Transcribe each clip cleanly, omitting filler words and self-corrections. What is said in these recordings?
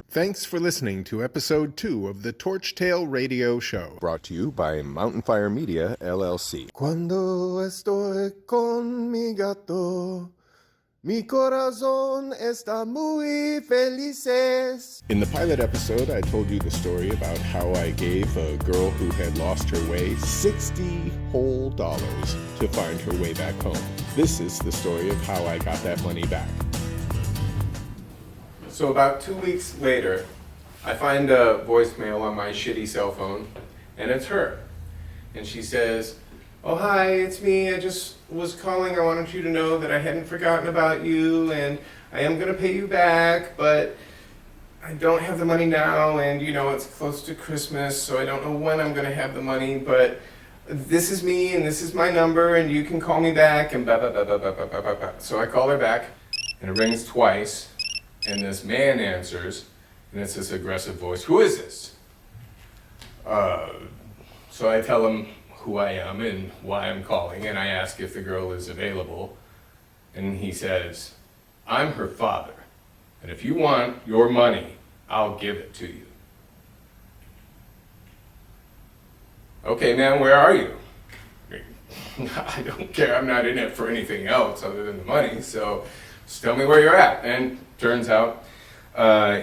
Thanks for listening to episode 2 of the Torchtail Radio Show. Brought to you by Mountain Fire Media, LLC. Cuando estoy con mi gato, mi corazón está muy felices. In the pilot episode, I told you the story about how I gave a girl who had lost her way $60 whole to find her way back home. This is the story of how I got that money back. So about 2 weeks later, I find a voicemail on my shitty cell phone, and it's her. And she says, "Oh, hi, it's me. I just was calling. I wanted you to know that I hadn't forgotten about you, and I am going to pay you back, but I don't have the money now, and you know, it's close to Christmas, so I don't know when I'm going to have the money, but this is me, and this is my number, and you can call me back," and blah, blah, blah, blah, blah, blah, blah, blah, blah. So I call her back, and it rings twice, and this man answers, and it's this aggressive voice. "Who is this?" So I tell him who I am and why I'm calling, and I ask if the girl is available. And he says, "I'm her father, and if you want your money, I'll give it to you." "Okay, man, where are you?" "I don't care. I'm not in it for anything else other than the money, so just tell me where you're at." And turns out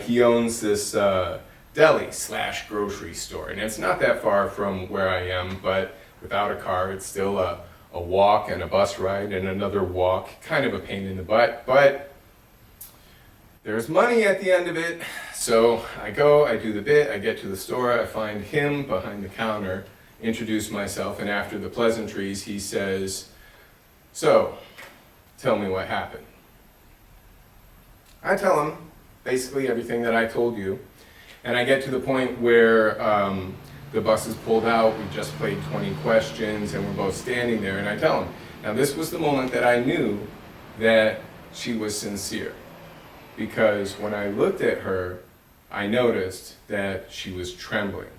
he owns this deli / grocery store, and it's not that far from where I am, but without a car it's still a walk and a bus ride and another walk, kind of a pain in the butt, but there's money at the end of it. So I go, I do the bit, I get to the store, I find him behind the counter, introduce myself, and after the pleasantries he says, "So, tell me what happened." I tell him basically everything that I told you, and I get to the point where the bus is pulled out, we just played 20 questions, and we're both standing there, and I tell him. Now this was the moment that I knew that she was sincere, because when I looked at her, I noticed that she was trembling,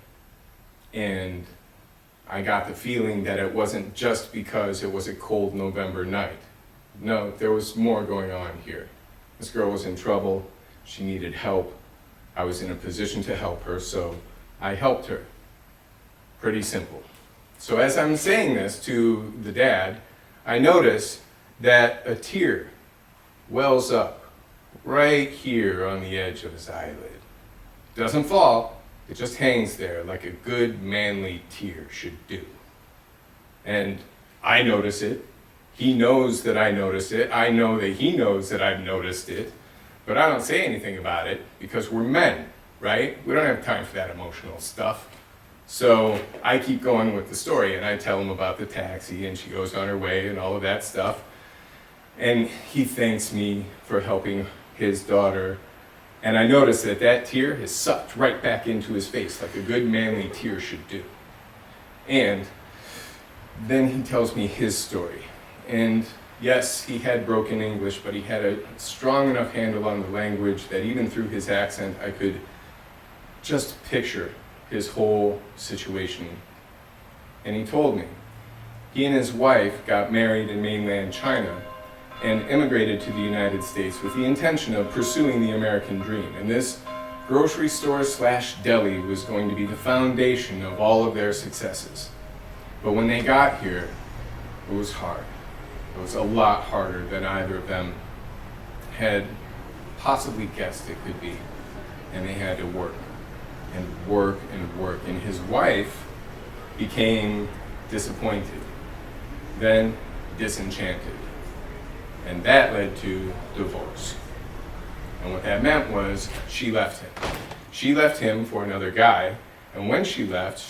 and I got the feeling that it wasn't just because it was a cold November night. No, there was more going on here. This girl was in trouble, she needed help. I was in a position to help her, so I helped her. Pretty simple. So as I'm saying this to the dad, I notice that a tear wells up right here on the edge of his eyelid. Doesn't fall, it just hangs there like a good manly tear should do. And I notice it. He knows that I noticed it. I know that he knows that I've noticed it. But I don't say anything about it because we're men, right? We don't have time for that emotional stuff. So I keep going with the story, and I tell him about the taxi, and she goes on her way and all of that stuff. And he thanks me for helping his daughter. And I notice that that tear is sucked right back into his face like a good manly tear should do. And then he tells me his story. And yes, he had broken English, but he had a strong enough handle on the language that even through his accent, I could just picture his whole situation. And he told me he and his wife got married in mainland China and immigrated to the United States with the intention of pursuing the American dream. And this grocery store / deli was going to be the foundation of all of their successes. But when they got here, it was hard. It was a lot harder than either of them had possibly guessed it could be. And they had to work and work and work. And his wife became disappointed, then disenchanted. And that led to divorce. And what that meant was she left him. She left him for another guy. And when she left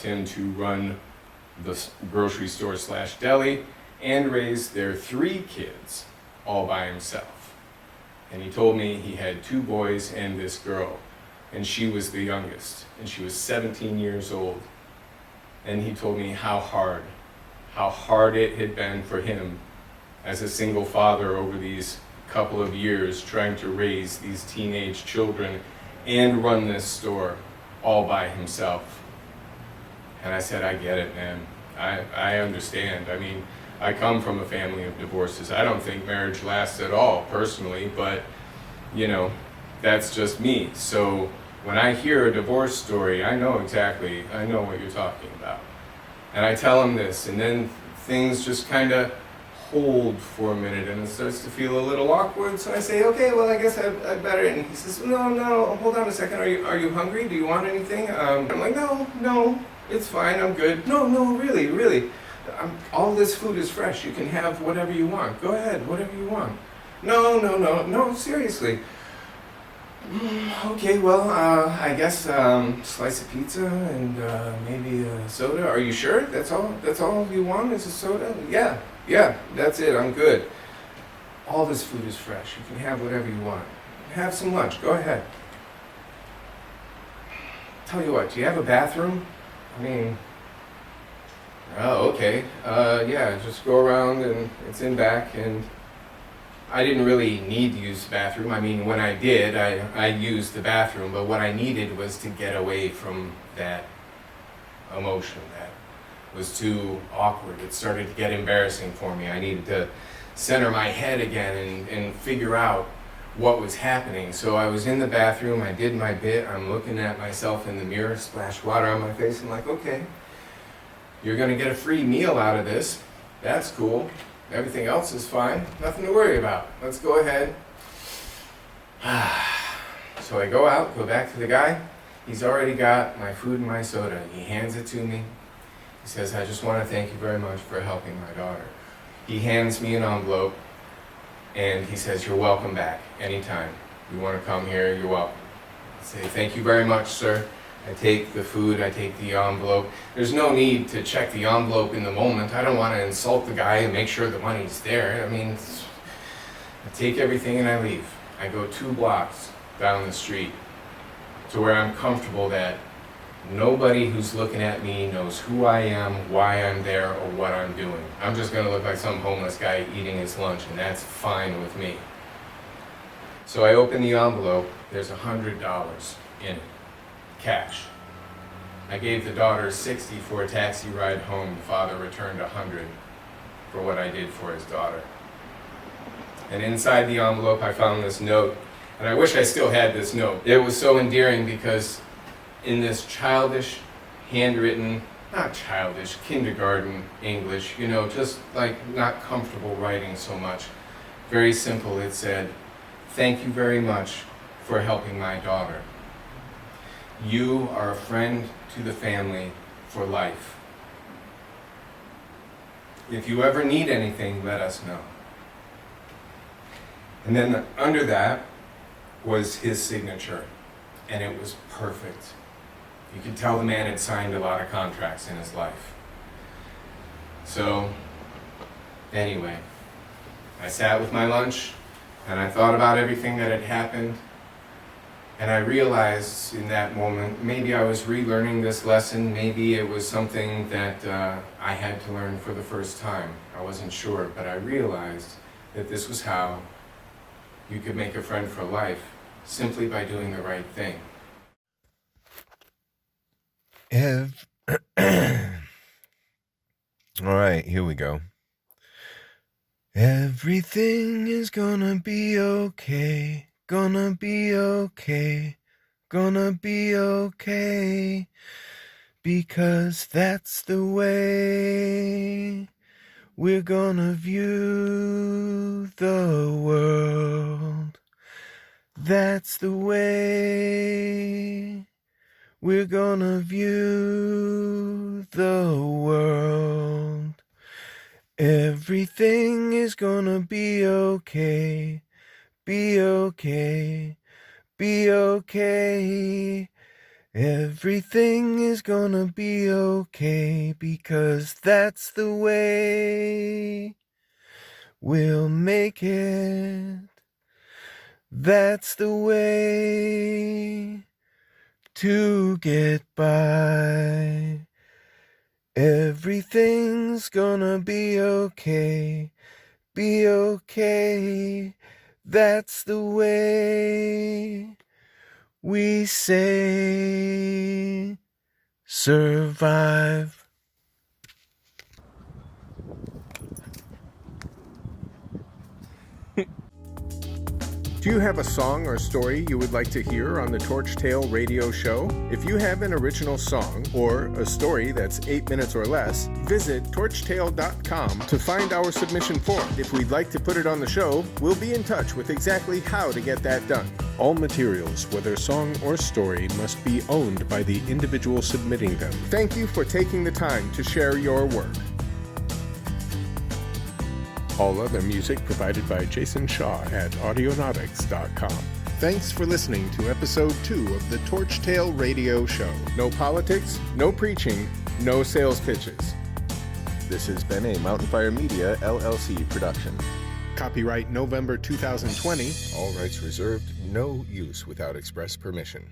him to run the grocery store / deli and raise their 3 kids all by himself. And he told me he had 2 boys and this girl, and she was the youngest, and she was 17 years old. And he told me how hard it had been for him as a single father over these couple of years trying to raise these teenage children and run this store all by himself. And I said, I get it, man. I understand. I mean, I come from a family of divorces. I don't think marriage lasts at all, personally, but, you know, that's just me. So when I hear a divorce story, I know what you're talking about. And I tell him this, and then things just kind of hold for a minute, and it starts to feel a little awkward. So I say, okay, well, I guess I better. And he says, no, hold on a second. Are you hungry? Do you want anything? I'm like, no, it's fine. I'm good. No, really. All this food is fresh. You can have whatever you want. Go ahead, whatever you want. No, seriously. Okay, well, I guess slice of pizza and maybe a soda. Are you sure? That's all you want is a soda? Yeah, that's it. I'm good. All this food is fresh. You can have whatever you want. Have some lunch. Go ahead. Tell you what, do you have a bathroom? I mean, oh, okay. Yeah, just go around and it's in back. And I didn't really need to use the bathroom. I mean, when I did, I used the bathroom, but what I needed was to get away from that emotion. That was too awkward. It started to get embarrassing for me. I needed to center my head again and figure out what was happening. So I was in the bathroom, I did my bit, I'm looking at myself in the mirror, splash water on my face, I'm like, okay, you're gonna get a free meal out of this. That's cool. Everything else is fine. Nothing to worry about. Let's go ahead. So I go back to the guy. He's already got my food and my soda. He hands it to me. He says, I just want to thank you very much for helping my daughter. He hands me an envelope and he says, you're welcome back anytime. You want to come here, you're welcome. I say, thank you very much, sir. I take the food, I take the envelope. There's no need to check the envelope in the moment. I don't want to insult the guy and make sure the money's there. I mean, I take everything and I leave. I go 2 blocks down the street to where I'm comfortable that nobody who's looking at me knows who I am, why I'm there, or what I'm doing. I'm just going to look like some homeless guy eating his lunch, and that's fine with me. So I open the envelope. There's $100 in it. Cash. I gave the daughter $60 for a taxi ride home. The father returned $100 for what I did for his daughter. And inside the envelope I found this note, and I wish I still had this note. It was so endearing because in this childish, handwritten, not childish, kindergarten English, just like not comfortable writing so much. Very simple, it said, thank you very much for helping my daughter. You are a friend to the family for life. If you ever need anything, let us know. And then under that was his signature, and it was perfect. You could tell the man had signed a lot of contracts in his life. So, anyway, I sat with my lunch, and I thought about everything that had happened. And I realized in that moment, maybe I was relearning this lesson, maybe it was something that I had to learn for the first time. I wasn't sure, but I realized that this was how you could make a friend for life, simply by doing the right thing. All right, here we go. Everything is gonna be okay. Gonna be okay, gonna be okay, because that's the way we're gonna view the world. That's the way we're gonna view the world. Everything is gonna be okay. Be okay, be okay. Everything is gonna be okay, because that's the way we'll make it. That's the way to get by. Everything's gonna be okay, be okay. That's the way we say survive. Do you have a song or story you would like to hear on the Torch Tale Radio Show? If you have an original song or a story that's 8 minutes or less, visit torchtale.com to find our submission form. If we'd like to put it on the show, we'll be in touch with exactly how to get that done. All materials, whether song or story, must be owned by the individual submitting them. Thank you for taking the time to share your work. All other music provided by Jason Shaw at Audionautics.com. Thanks for listening to episode 2 of the Torch Tale Radio Show. No politics, no preaching, no sales pitches. This has been a Mountain Fire Media, LLC production. Copyright November 2020. All rights reserved. No use without express permission.